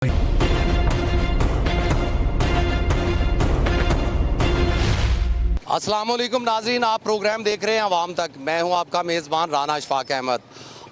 अस्सलामुअलैकुम नाज़रीन, आप प्रोग्राम देख रहे हैं अवाम तक। मैं हूं आपका मेज़बान राना अशफाक अहमद।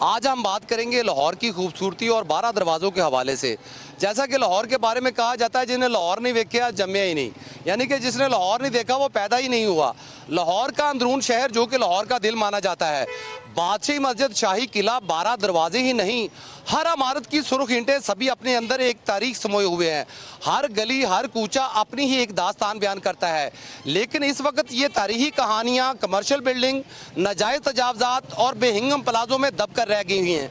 आज हम बात करेंगे लाहौर की खूबसूरती और 12 दरवाज़ों के हवाले से। जैसा कि लाहौर के बारे में कहा जाता है, जिन्हें लाहौर नहीं देखा जम्या ही नहीं, यानी कि जिसने लाहौर नहीं देखा वो पैदा ही नहीं हुआ। लाहौर का अंदरून शहर जो कि लाहौर का दिल माना जाता है, बादशाही मस्जिद, शाही किला, 12 दरवाजे ही नहीं, हर इमारत की सुर्ख ईंटें सभी अपने अंदर एक तारीख समोए हुए हैं। हर गली, हर कूचा अपनी ही एक दास्तान बयान करता है। लेकिन इस वक्त ये तारीखी कहानियाँ कमर्शियल बिल्डिंग, नाजायज़ तजावज़ात और बेहिंगम प्लाजों में दब कर रह गई हुई हैं।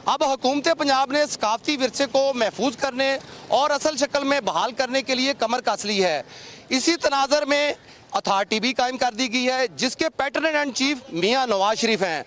अब हुकूमत पंजाब ने सकाफती विरसे को महफूज करने और असल शक्ल में बहाल करने के लिए कमर कस ली है। इसी तनाज़र में अथॉरिटी भी कायम कर दी गई है, जिसके पैटर्न एंड चीफ मियाँ नवाज शरीफ हैं।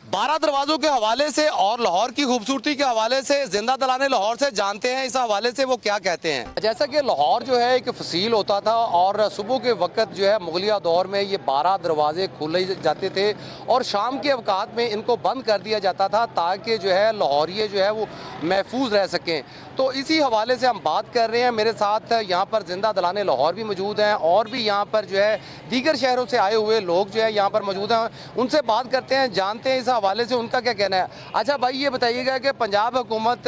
12 दरवाज़ों के हवाले से और लाहौर की खूबसूरती के हवाले से जिंदा दलाने लाहौर से जानते हैं इस हवाले से वो क्या कहते हैं। जैसा कि लाहौर जो है एक फसील होता था और सुबह के वक्त जो है मुगलिया दौर में ये 12 दरवाजे खोले जाते थे और शाम के अवकात में इनको बंद कर दिया जाता था ताकि जो है लाहौरिये जो है वो महफूज रह सकें। तो इसी हवाले से हम बात कर रहे हैं। मेरे साथ यहाँ पर जिंदा दलाने लाहौर भी मौजूद हैं और भी यहाँ पर जो है दीगर शहरों से आए हुए लोग जो है यहाँ पर मौजूद हैं। उनसे बात करते हैं, जानते हैं इस हवाले से उनका क्या कहना है। अच्छा भाई, ये बताइएगा कि पंजाब हुकूमत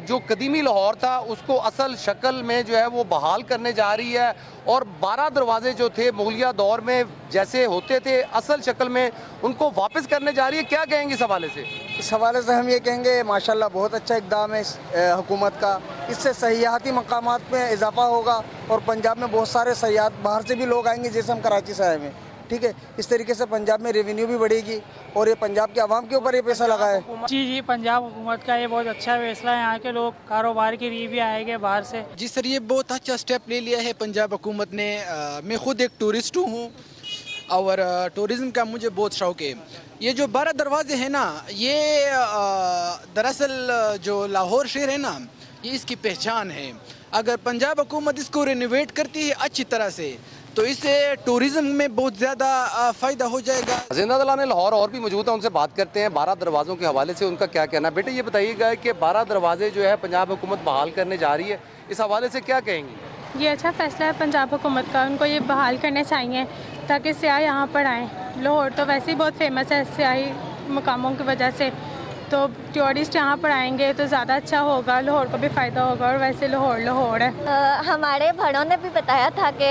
जो कदीमी लाहौर था उसको असल शक्ल में जो है वो बहाल करने जा रही है और 12 दरवाजे जो थे मुगलिया दौर में जैसे होते थे असल शक्ल में उनको वापस करने जा रही है। क्या कहेंगे इस हवाले से? इस हवाले से हम ये कहेंगे माशाल्लाह बहुत अच्छा इक़दाम है इस हुकूमत का। इससे सयाहती मकामात में इजाफा होगा और पंजाब में बहुत सारे सयाहत बाहर से भी लोग आएंगे, जैसे हम कराची से आए हैं। ठीक है, इस तरीके से पंजाब में रेवेन्यू भी बढ़ेगी और ये पंजाब के आवाम के ऊपर ये पैसा लगा है। जी, पंजाब हुकूमत का ये बहुत अच्छा फैसला है। यहाँ के लोग कारोबार के लिए भी आएंगे बाहर से। जी सर, ये बहुत अच्छा स्टेप ले लिया है पंजाब हुकूमत ने। मैं खुद एक टूरिस्ट हूँ और टूरिज़म का मुझे बहुत शौक़ है। ये जो 12 दरवाजे हैं ना, ये दरअसल जो लाहौर शहर है ना, ये इसकी पहचान है। अगर पंजाब हुकूमत इसको रिनोवेट करती है अच्छी तरह से तो इससे टूरिज़्म में बहुत ज़्यादा फ़ायदा हो जाएगा। जिंदा दलाने लाहौर और भी मौजूद हैं, उनसे बात करते हैं 12 दरवाज़ों के हवाले से उनका क्या कहना है। बेटे ये बताइएगा कि 12 दरवाजे जो है पंजाब हुकूमत बहाल करने जा रही है, इस हवाले से क्या कहेंगी? ये अच्छा फैसला है पंजाब हुकूमत का, उनको ये बहाल करने चाहिए ताकि सियाह यहाँ पर आएँ। लाहौर तो वैसे ही बहुत फेमस है सियाही मकामों की वजह से, तो टूरिस्ट यहाँ पर आएंगे तो ज़्यादा अच्छा होगा, लाहौर को भी फ़ायदा होगा और वैसे लाहौर है। हमारे बड़ों ने भी बताया था कि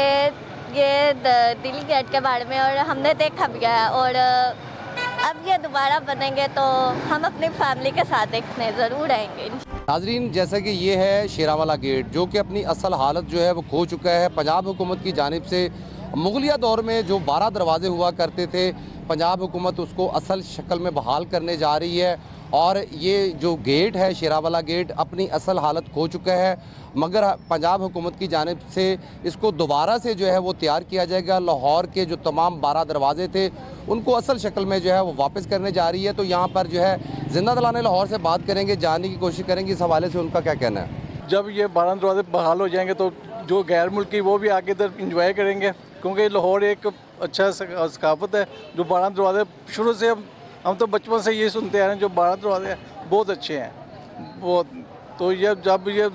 ये दिल्ली गेट के बारे में और हमने देखा भी है और अब ये दोबारा बनेंगे तो हम अपनी फैमिली के साथ देखने ज़रूर आएंगे। नाजरीन, जैसा कि ये है शेरावाला गेट जो कि अपनी असल हालत जो है वो खो चुका है। पंजाब हुकूमत की जानिब से मुगलिया दौर में जो 12 दरवाजे हुआ करते थे, पंजाब हुकूमत उसको असल शक्ल में बहाल करने जा रही है और ये जो गेट है शेरावाला गेट अपनी असल हालत खो चुका है, मगर पंजाब हुकूमत की जानिब से इसको दोबारा से जो है वो तैयार किया जाएगा। लाहौर के जो तमाम 12 दरवाजे थे उनको असल शक्ल में जो है वो वापस करने जा रही है। तो यहाँ पर जो है जिंदा दलाने लाहौर से बात करेंगे, जानने की कोशिश करेंगे इस हवाले से उनका क्या कहना है। जब ये 12 दरवाजे बहाल हो जाएंगे तो जो गैर मुल्की वो भी आके इधर इंजॉय करेंगे, क्योंकि लाहौर एक अच्छा सकाफत है। जो 12 दरवाजे शुरू से हम तो बचपन से ये सुनते आ रहे हैं, जो 12 दरवाजे बहुत अच्छे हैं बहुत। तो ये जब ये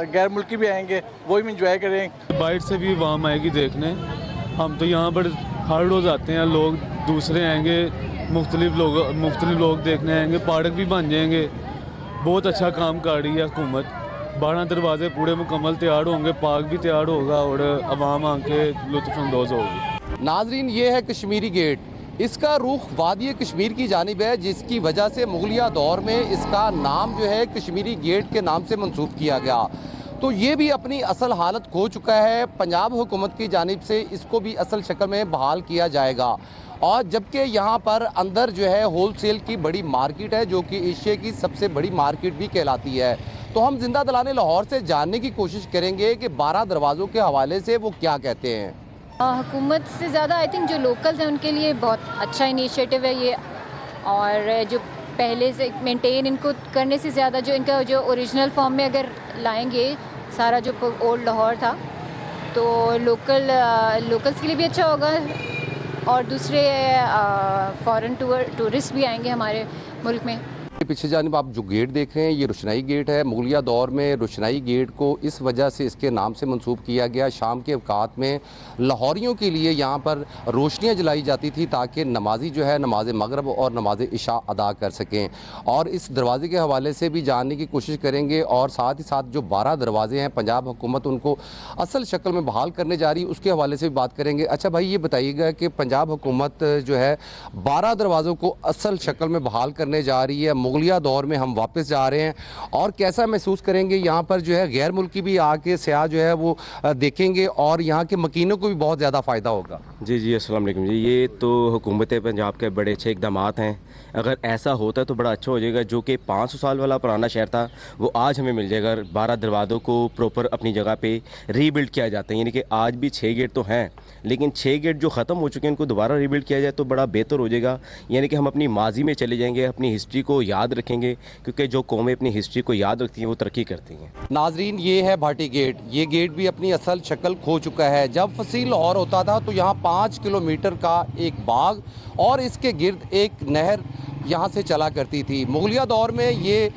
गैर मुल्की भी आएंगे वो भी इंजॉय करेंगे, बाहर से भी वाम आएगी देखने। हम तो यहाँ पर हर रोज़ आते हैं, लोग दूसरे आएंगे, मुख्तलिफ लोग देखने आएंगे, पार्क भी बन जाएंगे। बहुत अच्छा काम कर रही है हुकूमत। 12 दरवाजे पूरे मुकम्मल तैयार होंगे, पार्क भी तैयार होगा और आवाम आके लुत्फ़अंदोज़ होगी। नाजरीन, ये है कश्मीरी गेट। इसका रुख वादी कश्मीर की जानिब है, जिसकी वजह से मुगलिया दौर में इसका नाम जो है कश्मीरी गेट के नाम से मंसूब किया गया। तो ये भी अपनी असल हालत खो चुका है। पंजाब हुकूमत की जानिब से इसको भी असल शक्ल में बहाल किया जाएगा और जबकि यहाँ पर अंदर जो है होल सेल की बड़ी मार्केट है जो कि एशिया की सबसे बड़ी मार्केट भी कहलाती है। तो हम जिंदा दलाने लाहौर से जानने की कोशिश करेंगे कि 12 दरवाज़ों के हवाले से वो क्या कहते हैं। हुकूमत से ज़्यादा आई थिंक जो लोकल्स हैं उनके लिए बहुत अच्छा इनिशिएटिव है ये, और जो पहले से मेंटेन इनको करने से ज़्यादा जो इनका जो ओरिजिनल फॉर्म में अगर लाएंगे सारा जो ओल्ड लाहौर था तो लोकल्स के लिए भी अच्छा होगा और दूसरे फॉरेन टूरिस्ट भी आएंगे हमारे मुल्क में। पीछे जानिब आप जो गेट देख रहे हैं ये रोशनाई गेट है। मुगलिया दौर में रोशनाई गेट को इस वजह से इसके नाम से मंसूब किया गया। शाम के अवकात में लाहौरियों के लिए यहाँ पर रोशनियाँ जलाई जाती थी ताकि नमाजी जो है नमाज मगरब और नमाज इशा अदा कर सकें। और इस दरवाज़े के हवाले से भी जानने की कोशिश करेंगे और साथ ही साथ जो 12 दरवाजे हैं पंजाब हुकूमत उनको असल शक्ल में बहाल करने जा रही है उसके हवाले से भी बात करेंगे। अच्छा भाई ये बताइएगा कि पंजाब हुकूमत जो है 12 दरवाज़ों को असल शक्ल में बहाल करने जा रही है। मुगलिया दौर में हम वापस जा रहे हैं और कैसा महसूस करेंगे यहाँ पर जो है गैर मुल्की भी आके सयाह जो है वो देखेंगे और यहाँ के मकीनों को भी बहुत ज़्यादा फ़ायदा होगा। जी अस्सलाम वालेकुम जी, ये तो हुकूमत पंजाब के बड़े अच्छे इकदाम हैं। अगर ऐसा होता तो बड़ा अच्छा हो जाएगा। जो कि 500 साल वाला पुराना शहर था वो आज हमें मिल जाएगा। 12 दरवाज़ों को प्रॉपर अपनी जगह पे रीबिल्ड किया जाता है, यानी कि आज भी 6 गेट तो हैं लेकिन 6 गेट जो ख़त्म हो चुके हैं उनको दोबारा रीबिल्ड किया जाए तो बड़ा बेहतर हो जाएगा। यानी कि हम अपनी माजी में चले जाएंगे, अपनी हिस्ट्री को याद रखेंगे, क्योंकि जो कौमें अपनी हिस्ट्री को याद रखती हैं वो तरक्की करती हैं। नाजरीन ये है भाटी गेट। ये गेट भी अपनी असल शक्ल खो चुका है। जब फसील लाहौर होता था तो यहाँ 5 किलोमीटर का एक बाग और इसके गिर्द एक नहर यहाँ से चला करती थी। मुगलिया दौर में ये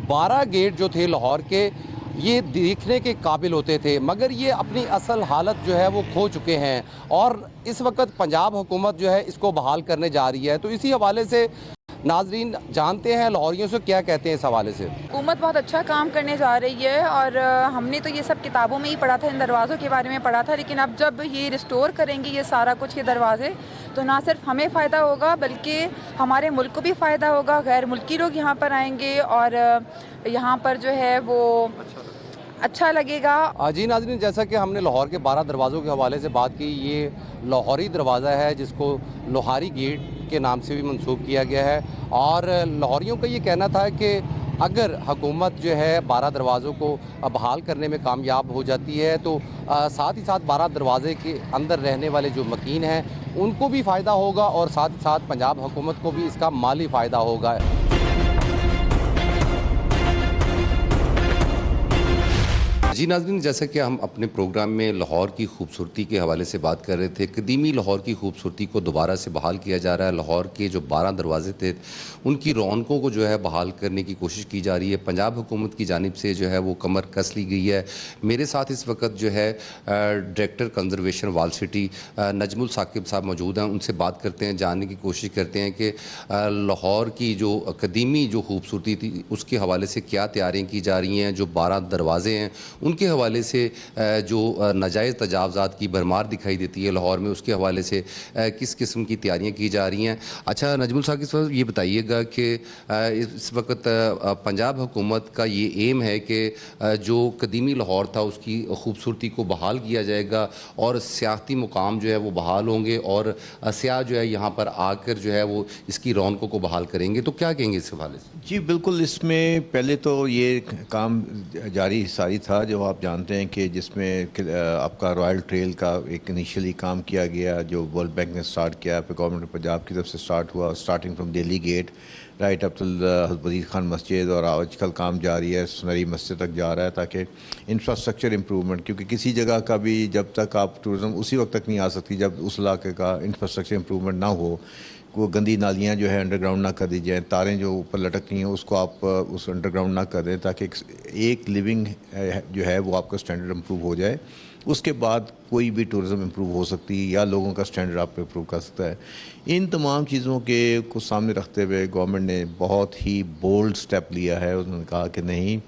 12 गेट जो थे लाहौर के ये देखने के काबिल होते थे, मगर ये अपनी असल हालत जो है वो खो चुके हैं और इस वक्त पंजाब हुकूमत जो है इसको बहाल करने जा रही है। तो इसी हवाले से नाजरीन जानते हैं लाहौरियों से क्या कहते हैं इस हवाले से। हुकूमत बहुत अच्छा काम करने जा रही है और हमने तो ये सब किताबों में ही पढ़ा था, इन दरवाज़ों के बारे में पढ़ा था, लेकिन अब जब ये रिस्टोर करेंगे ये सारा कुछ ये दरवाज़े तो ना सिर्फ हमें फ़ायदा होगा बल्कि हमारे मुल्क को भी फ़ायदा होगा। गैर मुल्की लोग यहाँ पर आएंगे और यहाँ पर जो है वो अच्छा लगेगा। जी नाज़रीन, जैसा कि हमने लाहौर के 12 दरवाज़ों के हवाले से बात की, ये लाहौरी दरवाज़ा है जिसको लोहारी गेट के नाम से भी मंसूब किया गया है और लाहौरियों का ये कहना था कि अगर हुकूमत जो है 12 दरवाज़ों को बहाल करने में कामयाब हो जाती है तो साथ ही साथ 12 दरवाज़े के अंदर रहने वाले जो मकीन हैं उनको भी फ़ायदा होगा और साथ ही साथ पंजाब हुकूमत को भी इसका माली फ़ायदा होगा। जी नाज़रीन, जैसा कि हम अपने प्रोग्राम में लाहौर की खूबसूरती के हवाले से बात कर रहे थे, कदीमी लाहौर की खूबसूरती को दोबारा से बहाल किया जा रहा है। लाहौर के जो 12 दरवाजे थे उनकी रौनकों को जो है बहाल करने की कोशिश की जा रही है। पंजाब हुकूमत की जानिब से जो है वो कमर कस ली गई है। मेरे साथ इस वक्त जो है डायरेक्टर कंजर्वेशन वाल सिटी नजमुल साकिब साहब मौजूद हैं। उनसे बात करते हैं, जानने की कोशिश करते हैं कि लाहौर की जो कदीमी जो खूबसूरती थी उसके हवाले से क्या तैयारियाँ की जा रही हैं। जो 12 दरवाजे हैं उनके हवाले से जो नाजायज़ तजावज़ात की भरमार दिखाई देती है लाहौर में, उसके हवाले से किस किस्म की तैयारियां की जा रही हैं। अच्छा नजमुल साहब, ये बताइएगा कि इस वक्त पंजाब हुकूमत का ये एम है कि जो कदीमी लाहौर था उसकी खूबसूरती को बहाल किया जाएगा और सियाहती मुकाम जो है वो बहाल होंगे और सियाह जो है यहाँ पर आकर जो है वो इसकी रौनकों को बहाल करेंगे, तो क्या कहेंगे इस हवाले से? जी बिल्कुल, इसमें पहले तो ये काम जारी सारी था जो आप जानते हैं कि जिसमें आपका रॉयल ट्रेल का एक इनिशियली काम किया गया जो वर्ल्ड बैंक ने स्टार्ट किया, फिर गवर्नमेंट पंजाब की तरफ से स्टार्ट हुआ, starting from Delhi gate right up to Wazir Khan मस्जिद, और आजकल काम जारी है सुनहरी मस्जिद तक जा रहा है, ताकि इंफ्रास्ट्रक्चर इम्प्रूवमेंट, क्योंकि किसी जगह का भी जब तक आप टूरिज़म उसी वक्त तक नहीं आ सकती जब उस इलाके का इंफ्रास्ट्रक्चर इम्प्रूवमेंट ना हो। वो गंदी नालियाँ जो है अंडरग्राउंड ना कर दी जाएँ, तारें जो ऊपर लटकती हैं उसको आप उस अंडरग्राउंड ना कर दें, ताकि एक लिविंग जो है वो आपका स्टैंडर्ड इम्प्रूव हो जाए। उसके बाद कोई भी टूरिज़म इम्प्रूव हो सकती है या लोगों का स्टैंडर्ड आप इम्प्रूव कर सकता है। इन तमाम चीज़ों के को सामने रखते हुए गवर्नमेंट ने बहुत ही बोल्ड स्टेप लिया है। उन्होंने कहा कि नहीं,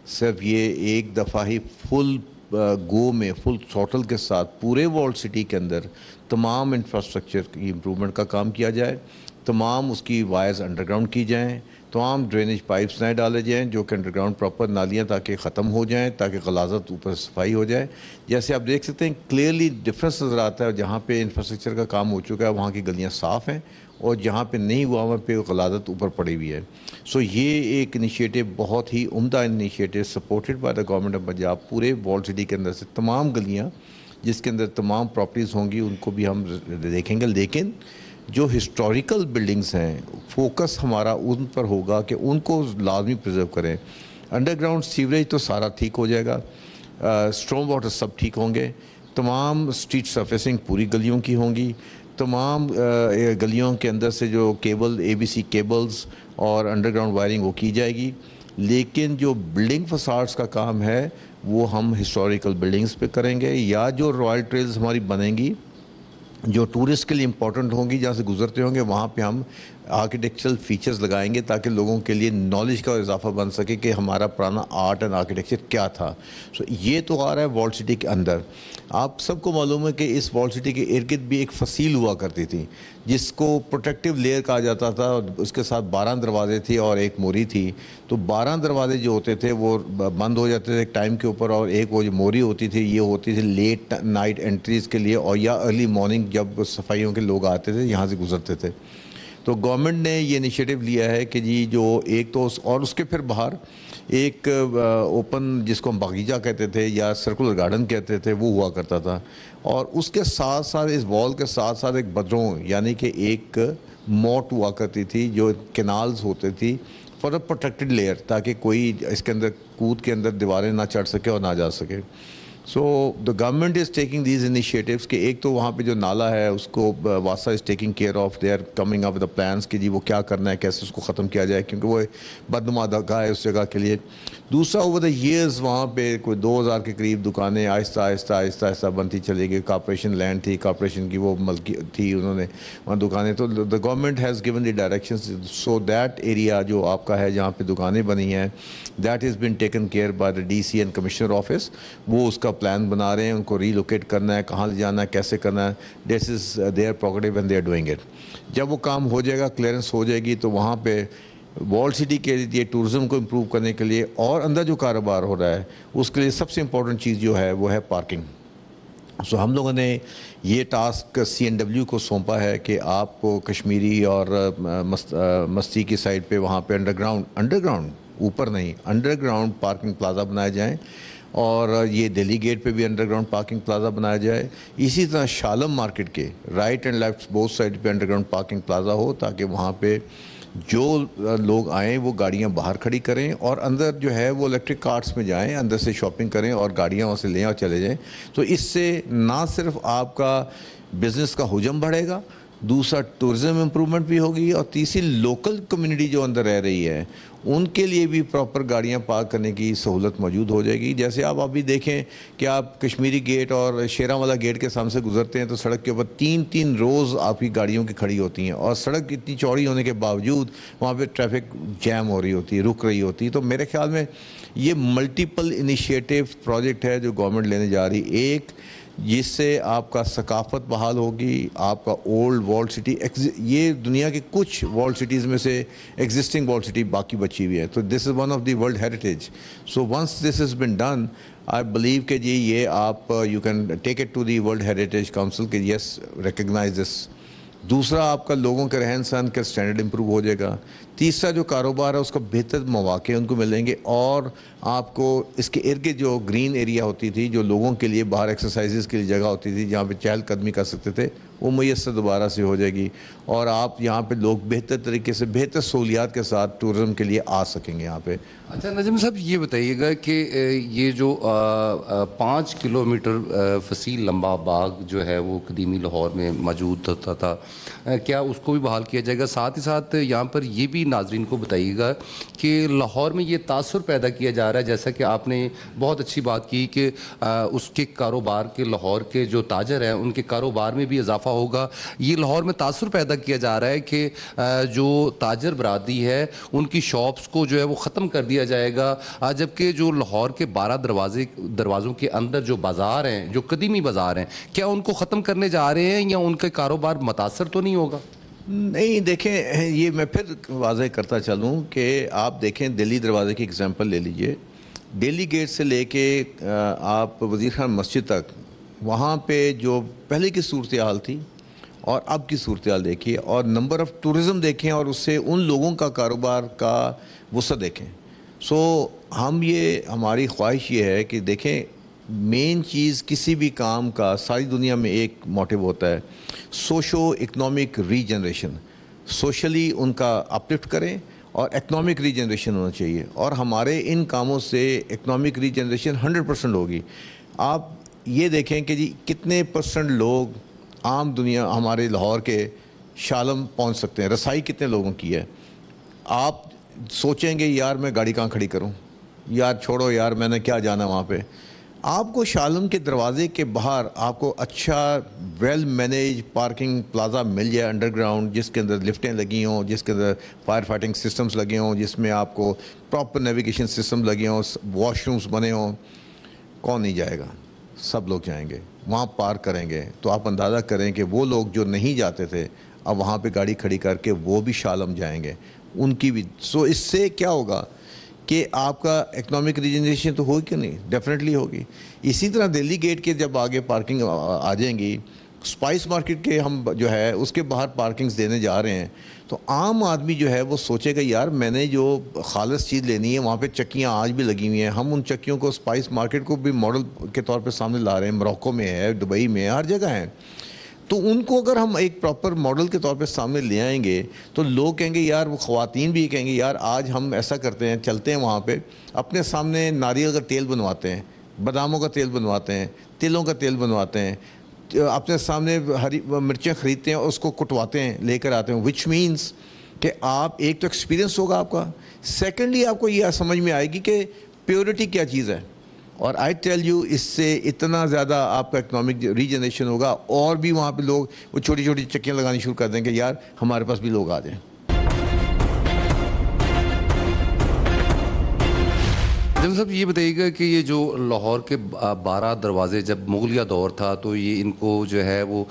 सिर्फ ये एक दफ़ा ही फुल गो में फुल थ्रॉटल के साथ पूरे वर्ल्ड सिटी के अंदर तमाम इंफ्रास्ट्रक्चर की इम्प्रूवमेंट का काम किया जाए, तमाम उसकी वायर्स अंडरग्राउंड की जाएँ, तमाम ड्रेनेज पाइप्स नए डाले जाएँ जो कि अंडरग्राउंड प्रॉपर नालियाँ ताकि ख़त्म हो जाएँ, ताकि गलाज़त ऊपर सफाई हो जाए। जैसे आप देख सकते हैं क्लियरली डिफरेंस नज़र आता है, जहाँ पे इंफ्रास्ट्रक्चर का काम हो चुका है वहाँ की गलियाँ साफ़ हैं और जहाँ पे नहीं हुआ वहाँ पे गलाज़त ऊपर पड़ी हुई है। सो ये एक इनिशिएटिव बहुत ही उम्दा initiative supported by the government of Punjab. पूरे वर्ल्ड सिटी के अंदर से तमाम गलियाँ जिसके अंदर तमाम प्रॉपर्टीज़ होंगी उनको भी हम देखेंगे, लेकिन जो हिस्टोरिकल बिल्डिंग्स हैं फोकस हमारा उन पर होगा कि उनको लाजमी प्रिजर्व करें। अंडरग्राउंड सीवरेज तो सारा ठीक हो जाएगा, स्ट्रॉम वाटर सब ठीक होंगे, तमाम स्ट्रीट सरफेसिंग पूरी गलियों की होंगी, तमाम गलियों के अंदर से जो केबल ABC केबल्स اور انڈر گراؤنڈ وائرنگ وہ کی جائے گی. لیکن جو بلڈنگ فساڈس کا کام ہے وہ ہم ہسٹوریکل بلڈنگز پہ کریں گے, یا جو رائل ٹریلز ہماری بنیں گی جو ٹورسٹ کے لیے امپورٹنٹ ہوں گی, جہاں سے گزرتے ہوں گے, وہاں پہ ہم آرکیٹیکچرل فیچرز لگائیں گے تاکہ لوگوں کے لیے نالج کا اضافہ بن سکے کہ ہمارا پرانا آرٹ اینڈ آرکیٹیکچر کیا تھا. سو یہ تو آ رہا ہے وال سٹی کے اندر. آپ سب کو معلوم ہے کہ اس وال سٹی کے ارد گرد بھی ایک فصیل ہوا کرتی تھی جس کو پروٹیکٹیو لیئر کہا جاتا تھا, اور اس کے ساتھ 12 دروازے تھے اور ایک موری تھی. تو 12 دروازے جو ہوتے تھے وہ بند ہو جاتے تھے ایک ٹائم کے اوپر, اور ایک وہ جو موری ہوتی تھی یہ ہوتی تھی لیٹ نائٹ انٹریز کے لیے, اور یا ارلی مارننگ جب صفائیوں کے لوگ آتے تھے یہاں سے گزرتے تھے. تو گورنمنٹ نے یہ انیشیٹو لیا ہے کہ جی جو ایک تو اور اس کے پھر باہر ایک اوپن جس کو ہم باغیچہ کہتے تھے یا سرکولر گارڈن کہتے تھے وہ ہوا کرتا تھا, اور اس کے ساتھ ساتھ اس وال کے ساتھ ساتھ ایک بدروں یعنی کہ ایک موٹ ہوا کرتی تھی جو کینالز ہوتی تھی فار اے پروٹیکٹڈ لیئر, تاکہ کوئی اس کے اندر کود کے اندر دیواریں نہ چڑھ سکے اور نہ جا سکے. So the government is taking these initiatives کہ ایک تو وہاں پہ جو نالا ہے اس کو واسطہ is taking care of, they are coming up with the plans کہ جی وہ کیا کرنا ہے, کیسے اس کو ختم کیا جائے, کیونکہ وہ بدنما جگہ ہے اس جگہ کے لیے. دوسرا اوور دا ایئرز وہاں پہ کوئی 2000 کے قریب دکانیں آہستہ آہستہ آہستہ آہستہ بنتی چلی گئی. کارپوریشن لینڈ تھی, کارپوریشن کی وہ ملکی تھی, انہوں نے وہاں دکانیں, تو the government has given the directions so that area جو آپ کا ہے جہاں پہ دکانیں بنی ہیں that is been taken care by the D C and commissioner office. وہ اس کا پلان بنا رہے ہیں, ان کو ری لوکیٹ کرنا ہے, کہاں لے جانا ہے, کیسے کرنا ہے. This is their progressive and they are doing it. جب وہ کام ہو جائے گا, کلیئرنس ہو جائے گی, تو وہاں پہ وال سٹی کے لیے ٹورزم کو امپروو کرنے کے لیے اور اندر جو کاروبار ہو رہا ہے اس کے لیے سب سے امپورٹنٹ چیز جو ہے وہ ہے پارکنگ. سو ہم لوگوں نے یہ ٹاسک CNW کو سونپا ہے کہ آپ کو کشمیری اور مستی کی سائڈ پہ وہاں پہ انڈر گراؤنڈ اوپر نہیں, انڈر گراؤنڈ پارکنگ پلازا بنائے جائیں, اور یہ دہلی گیٹ پہ بھی انڈر گراؤنڈ پارکنگ پلازا بنایا جائے. اسی طرح شالم مارکیٹ کے right and left both side پہ انڈر گراؤنڈ پارکنگ پلازا ہو, تاکہ وہاں پہ جو لوگ آئیں وہ گاڑیاں باہر کھڑی کریں, اور اندر جو ہے وہ الیکٹرک کارٹس میں جائیں, اندر سے شاپنگ کریں اور گاڑیاں وہاں سے لیں اور چلے جائیں. تو اس سے نہ صرف آپ کا بزنس کا حجم بڑھے گا, دوسرا ٹورزم امپرومنٹ بھی ہوگی, اور تیسری لوکل کمیونٹی جو اندر رہ رہی ہے ان کے لیے بھی پراپر گاڑیاں پارک کرنے کی سہولت موجود ہو جائے گی. جیسے آپ ابھی دیکھیں کہ آپ کشمیری گیٹ اور شیراں والا گیٹ کے سامنے سے گزرتے ہیں تو سڑک کے اوپر 3 روز آپ کی گاڑیوں کی کھڑی ہوتی ہیں, اور سڑک اتنی چوڑی ہونے کے باوجود وہاں پہ ٹریفک جیم ہو رہی ہوتی ہے, رک رہی ہوتی ہے. تو میرے خیال میں یہ ملٹیپل انیشیٹو پروجیکٹ ہے جو گورنمنٹ لینے جا رہی. ایک جس سے آپ کا ثقافت بحال ہوگی, آپ کا اولڈ وال سٹی, یہ دنیا کے کچھ وال سٹیز میں سے ایگزسٹنگ وال سٹی باقی بچی ہوئی ہے, تو this is one of the world heritage. So once this has been done I believe کہ جی یہ آپ you can take it to the world heritage council کہ یس ریکگنائز دس. دوسرا آپ کا لوگوں کے رہن سہن کا اسٹینڈرڈ امپروو ہو جائے گا. تیسرا جو کاروبار ہے اس کا بہتر مواقع ان کو ملیں گے, اور آپ کو اس کے ارد گرد جو گرین ایریا ہوتی تھی جو لوگوں کے لیے باہر ایکسرسائزز کے لیے جگہ ہوتی تھی جہاں پہ چہل قدمی کر سکتے تھے وہ میسر دوبارہ سے ہو جائے گی, اور آپ یہاں پہ لوگ بہتر طریقے سے بہتر سہولیات کے ساتھ ٹورزم کے لیے آ سکیں گے یہاں پہ. اچھا نجم صاحب یہ بتائیے گا کہ یہ جو 5 کلومیٹر فصیل لمبا باغ جو ہے وہ قدیمی لاہور میں موجود ہوتا تھا, کیا اس کو بھی بحال کیا جائے گا؟ ساتھ ہی ساتھ یہاں پر یہ بھی ناظرین کو بتائیے گا کہ لاہور میں یہ تاثر پیدا کیا جا رہا ہے, جیسا کہ آپ نے بہت اچھی بات کی کہ اس کے کاروبار کے لاہور کے جو تاجر ہیں ان کے کاروبار میں بھی اضافہ ہوگا. یہ لاہور میں تاثر پیدا کیا جا رہا ہے کہ جو تاجر برادری ہے ان کی شاپس کو جو ہے وہ ختم کر دیا جائے گا, جبکہ جو لاہور کے 12 دروازوں کے اندر جو بازار ہیں, جو قدیمی بازار ہیں, کیا ان کو ختم کرنے جا رہے ہیں یا ان کا کاروبار متاثر تو نہیں ہوگا؟ نہیں دیکھیں, یہ میں پھر واضح کرتا چلوں کہ آپ دیکھیں دہلی دروازے کی اگزامپل لے لیجئے. دہلی گیٹ سے لے کے آپ وزیر خان مسجد تک وہاں پہ جو پہلے کی صورتحال تھی اور اب کی صورتحال دیکھیے, اور نمبر آف ٹورزم دیکھیں, اور اس سے ان لوگوں کا کاروبار کا وسعت دیکھیں. سو ہماری خواہش یہ ہے کہ دیکھیں مین چیز کسی بھی کام کا ساری دنیا میں ایک موٹیو ہوتا ہے, سوشو اکنامک ری جنریشن. سوشلی ان کا اپلفٹ کریں اور اکنامک ری جنریشن ہونا چاہیے, اور ہمارے ان کاموں سے اکنامک ری جنریشن 100% ہوگی. آپ یہ دیکھیں کہ جی کتنے % لوگ عام دنیا ہمارے لاہور کے شالم پہنچ سکتے ہیں, رسائی کتنے لوگوں کی ہے. آپ سوچیں گے یار میں گاڑی کہاں کھڑی کروں, یار چھوڑو یار میں نے کیا جانا وہاں پہ. آپ کو شالم کے دروازے کے باہر آپ کو اچھا ویل مینیج پارکنگ پلازا مل جائے انڈر گراؤنڈ, جس کے اندر لفٹیں لگی ہوں, جس کے اندر فائر فائٹنگ سسٹمز لگے ہوں, جس میں آپ کو پراپر نیویگیشن سسٹم لگے ہوں, واش رومز بنے ہوں. کون نہیں جائے گا؟ سب لوگ جائیں گے, وہاں پارک کریں گے. تو آپ اندازہ کریں کہ وہ لوگ جو نہیں جاتے تھے اب وہاں پہ گاڑی کھڑی کر کے وہ بھی شالم جائیں گے, ان کی بھی. سو اس سے کیا ہوگا کہ آپ کا اکنامک ریجنریشن تو ہوگی کہ نہیں, ڈیفینیٹلی ہوگی. اسی طرح دہلی گیٹ کے جب آگے پارکنگ آ جائیں گی, اسپائس مارکیٹ کے ہم جو ہے اس کے باہر پارکنگز دینے جا رہے ہیں, تو عام آدمی جو ہے وہ سوچے گا یار میں نے جو خالص چیز لینی ہے, وہاں پہ چکیاں آج بھی لگی ہوئی ہیں. ہم ان چکیوں کو اسپائس مارکیٹ کو بھی ماڈل کے طور پہ سامنے لا رہے ہیں, موروکو میں ہے, دبئی میں ہے, ہر جگہ ہیں. تو ان کو اگر ہم ایک پراپر ماڈل کے طور پہ سامنے لے آئیں گے تو لوگ کہیں گے یار, وہ خواتین بھی کہیں گے یار آج ہم ایسا کرتے ہیں, چلتے ہیں وہاں پہ اپنے سامنے ناریل کا تیل بنواتے ہیں, باداموں کا تیل بنواتے ہیں, تلوں کا تیل بنواتے ہیں, اپنے سامنے ہری مرچیں خریدتے ہیں, اس کو کٹواتے ہیں, لے کر آتے ہیں. وچ مینس کہ آپ ایک تو ایکسپیرینس ہوگا آپ کا, سیکنڈلی آپ کو یہ سمجھ میں آئے گی کہ پیورٹی کیا چیز ہے. اور آئی ٹیل یو اس سے اتنا زیادہ آپ کا اکنامک ریجنریشن ہوگا, اور بھی وہاں پہ لوگ وہ چھوٹی چھوٹی چکیاں لگانی شروع کر دیں کہ یار ہمارے پاس بھی لوگ آ جائیں. جناب صاحب یہ بتائیے گا کہ یہ جو لاہور کے 12 دروازے جب مغلیہ دور تھا تو یہ ان کو جو ہے وہ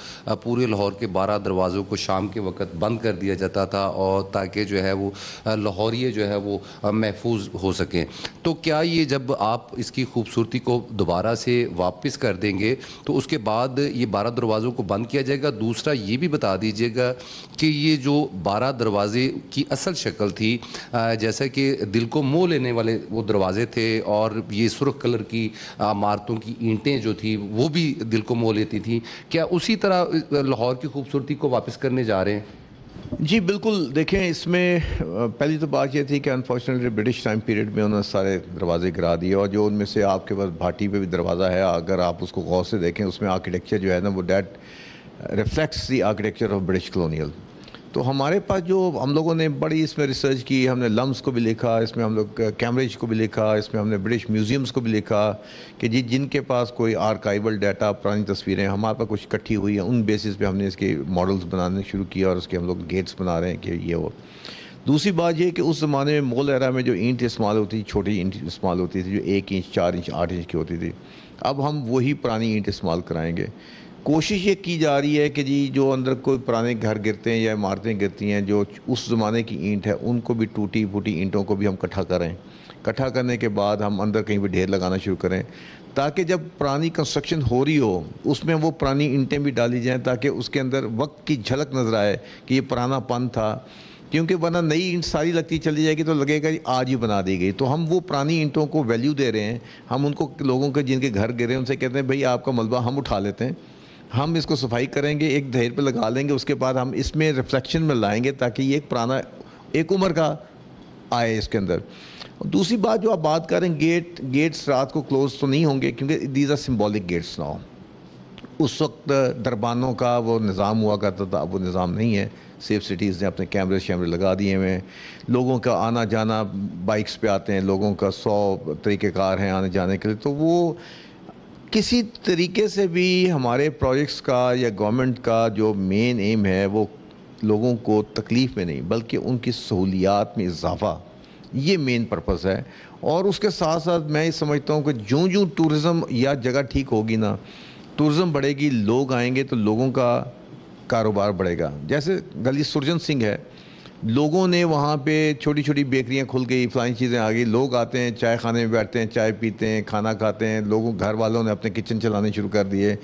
پورے لاہور کے 12 دروازوں کو شام کے وقت بند کر دیا جاتا تھا, اور تاکہ جو ہے وہ لاہوریے جو ہے وہ محفوظ ہو سکیں. تو کیا یہ جب آپ اس کی خوبصورتی کو دوبارہ سے واپس کر دیں گے تو اس کے بعد یہ 12 دروازوں کو بند کیا جائے گا؟ دوسرا یہ بھی بتا دیجیے گا کہ یہ جو 12 دروازے کی اصل شکل تھی, جیسا کہ دل کو موہ لینے والے وہ دروازے تھے, اور یہ سرخ کلر کی عمارتوں کی اینٹیں جو تھی وہ بھی دل کو موہ لیتی تھی, کیا اسی طرح لاہور کی خوبصورتی کو واپس کرنے جا رہے ہیں؟ جی بالکل. دیکھیں اس میں پہلی تو بات یہ تھی کہ انفارچونیٹلی برٹش ٹائم پیریڈ میں انہوں نے سارے دروازے گرا دیے, اور جو ان میں سے آپ کے پاس بھاٹی پہ بھی دروازہ ہے, اگر آپ اس کو غور سے دیکھیں اس میں آرکیٹیکچر جو ہے نا وہ that reflects the architecture of British colonial. تو ہمارے پاس جو ہم لوگوں نے بڑی اس میں ریسرچ کی, ہم نے لمس کو بھی لکھا, اس میں ہم لوگ کیمبرج کو بھی لکھا, اس میں ہم نے برٹش میوزیمز کو بھی لکھا کہ جی جن کے پاس کوئی آرکائیول ڈیٹا, پرانی تصویریں ہمارے پاس کچھ اکٹھی ہوئی ہیں, ان بیسس پہ ہم نے اس کے ماڈلز بنانے شروع کیا, اور اس کے ہم لوگ گیٹس بنا رہے ہیں کہ یہ ہو. دوسری بات یہ کہ اس زمانے میں مغل ایرا میں جو اینٹ استعمال ہوتی تھی, چھوٹی اینٹ استعمال ہوتی تھی جو 1 انچ 4 انچ 8 انچ کی ہوتی تھی, اب ہم وہی پرانی اینٹ استعمال کرائیں گے. کوشش یہ کی جا رہی ہے کہ جی جو اندر کوئی پرانے گھر گرتے ہیں یا عمارتیں گرتی ہیں جو اس زمانے کی اینٹ ہے, ان کو بھی ٹوٹی پھوٹی اینٹوں کو بھی ہم اکٹھا کریں. اکٹھا کرنے کے بعد ہم اندر کہیں بھی ڈھیر لگانا شروع کریں, تاکہ جب پرانی کنسٹرکشن ہو رہی ہو اس میں وہ پرانی اینٹیں بھی ڈالی جائیں, تاکہ اس کے اندر وقت کی جھلک نظر آئے کہ یہ پرانا پن تھا. کیونکہ ورنہ نئی اینٹ ساری لگتی چلی جائے گی تو لگے گا آج ہی بنا دی گئی. تو ہم وہ پرانی اینٹوں کو ویلیو دے رہے ہیں. ہم ان کو لوگوں کے جن کے گھر گرے ہیں ان سے کہتے ہیں بھئی آپ کا ملبہ ہم اٹھا لیتے ہیں, ہم اس کو صفائی کریں گے, ایک ڈھیر پہ لگا لیں گے, اس کے بعد ہم اس میں ریفلیکشن میں لائیں گے تاکہ یہ ایک پرانا ایک عمر کا آئے اس کے اندر. دوسری بات جو آپ بات کریں گیٹس رات کو کلوز تو نہیں ہوں گے کیونکہ these are symbolic gates now. اس وقت دربانوں کا وہ نظام ہوا کرتا تھا, اب وہ نظام نہیں ہے. سیف سٹیز نے اپنے کیمرے شیمرے لگا دیے ہوئے, لوگوں کا آنا جانا بائکس پہ آتے ہیں, لوگوں کا 100 طریقہ کار ہیں آنے جانے کے لیے. تو وہ کسی طریقے سے بھی ہمارے پروجیکٹس کا یا گورنمنٹ کا جو مین ایم ہے وہ لوگوں کو تکلیف میں نہیں بلکہ ان کی سہولیات میں اضافہ, یہ مین پرپس ہے. اور اس کے ساتھ ساتھ میں یہ سمجھتا ہوں کہ جوں ٹورزم یا جگہ ٹھیک ہوگی نا, ٹورزم بڑھے گی, لوگ آئیں گے تو لوگوں کا کاروبار بڑھے گا. جیسے گلی سرجن سنگھ ہے, لوگوں نے وہاں پہ چھوٹی چھوٹی بیکریاں کھل گئی, فلانی چیزیں آ گئی, لوگ آتے ہیں چائے خانے میں بیٹھتے ہیں, چائے پیتے ہیں, کھانا کھاتے ہیں, لوگوں گھر والوں نے اپنے کچن چلانے شروع کر دیے,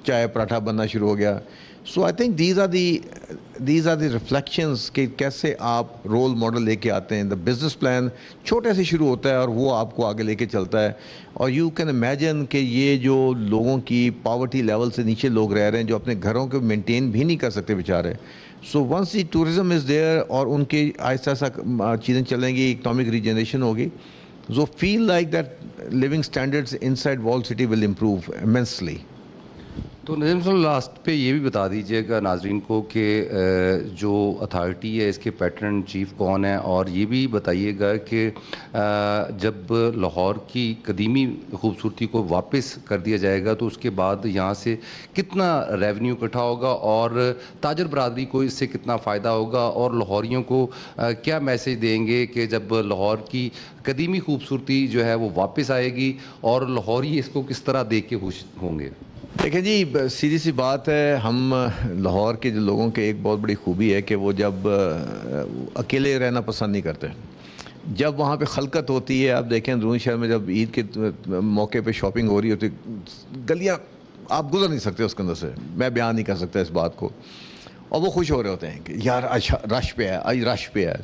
چائے پراٹھا بننا شروع ہو گیا. So I think these are the reflections کہ کیسے آپ رول ماڈل لے کے آتے ہیں. دا بزنس پلان چھوٹے سے شروع ہوتا ہے اور وہ آپ کو آگے لے کے چلتا ہے. اور یو کین امیجن کہ یہ جو لوگوں کی پاورٹی لیول سے نیچے لوگ رہ رہے ہیں جو اپنے گھروں کو مینٹین بھی نہیں کر سکتے بیچارے. So once the tourism is there اور ان کی آہستہ آہستہ چیزیں چلیں گی, اکنامک ریجنریشن ہوگی, so feel like that living standards inside walled city will improve immensely. तो नज़ीम साहब लास्ट पे ये भी बता दीजिएगा नाजरीन को कि जो अथॉरिटी है इसके पैटर्न चीफ कौन है, और ये भी बताइएगा कि जब लाहौर की कदीमी खूबसूरती को वापस कर दिया जाएगा तो उसके बाद यहाँ से कितना रेवेन्यू इकट्ठा होगा और ताजर बरादरी को इससे कितना फ़ायदा होगा, और लाहौरियों को क्या मैसेज देंगे कि जब लाहौर की कदीमी खूबसूरती जो है वो वापस आएगी और लाहौरी इसको किस तरह देख के खुश होंगे। देखिए जी, सीधी सी बात है, हम लाहौर के जो लोगों के एक बहुत बड़ी खूबी है कि वो जब अकेले रहना पसंद नहीं करते। जब वहाँ पे खलकत होती है, आप देखें अंदरूनी शहर में जब ईद के मौके पे शॉपिंग हो रही होती, गलियाँ आप गुजर नहीं सकते उसके अंदर से, मैं बयान नहीं कर सकता इस बात को, और वो खुश हो रहे होते हैं कि यार आज रश पे है, आज रश पे है।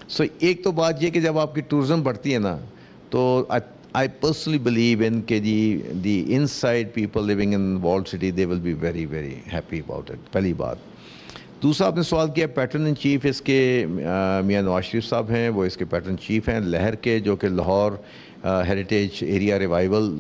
सो एक तो बात ये कि जब आपकी टूरिज़म बढ़ती है ना, तो I personally believe in कि the inside people living in walled city, they will be very very happy about it, पहली बात। दूसरा आपने सवाल किया पैटर्न इन चीफ इसके मियां नवाज शरीफ साहब हैं, वो इसके पैटर्न चीफ हैं लहर के, जो कि Lahore heritage area revival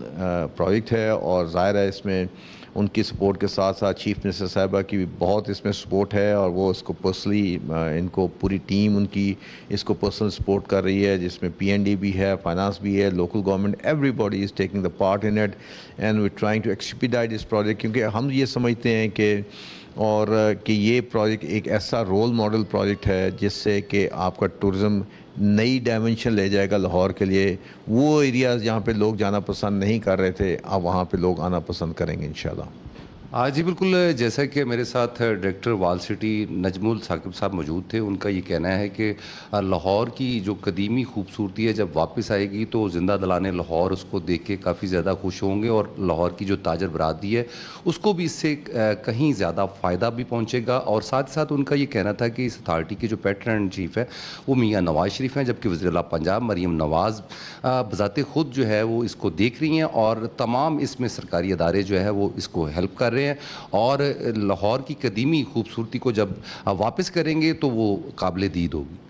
project है, और ज़ाहिर है इसमें उनकी सपोर्ट के साथ साथ चीफ मिनिस्टर साहिबा की भी बहुत इसमें सपोर्ट है, और वो इसको पर्सनली इनको पूरी टीम उनकी इसको पर्सनल सपोर्ट कर रही है, जिसमें PND भी है, फाइनेंस भी है, local government, everybody is taking the part in it and we trying to expedite this project, क्योंकि हम ये समझते हैं कि ये प्रोजेक्ट एक ऐसा रोल मॉडल प्रोजेक्ट है जिससे कि आपका टूरिज़म नई डायमेंशन ले जाएगा लाहौर के लिए। वो एरियाज़ जहाँ पे लोग जाना पसंद नहीं कर रहे थे, अब वहाँ पे लोग आना पसंद करेंगे इंशाल्लाह। जी बिल्कुल, जैसा कि मेरे साथ डायरेक्टर वाल सिटी नजमुल साकिब साहब मौजूद थे, उनका ये कहना है कि लाहौर की जो कदीमी खूबसूरती है जब वापस आएगी तो ज़िंदा दिलाने लाहौर उसको देख के काफ़ी ज़्यादा खुश होंगे, और लाहौर की जो ताजर बरादरी है उसको भी इससे कहीं ज़्यादा फ़ायदा भी पहुँचेगा। और साथ ही साथ उनका ये कहना था कि इस अथॉरिटी के जो पैटर्न चीफ है वो मियाँ नवाज़ शरीफ हैं, जबकि वज़ीर-ए-आला पंजाब मरीम नवाज़ बज़ाते ख़ुद जो है वो इसको देख रही हैं, और तमाम इसमें सरकारी अदारे जो है वो इसको हेल्प कर रहे हैं, और लाहौर की कदीमी खूबसूरती को जब वापस करेंगे तो वो काबिल दीद होगी।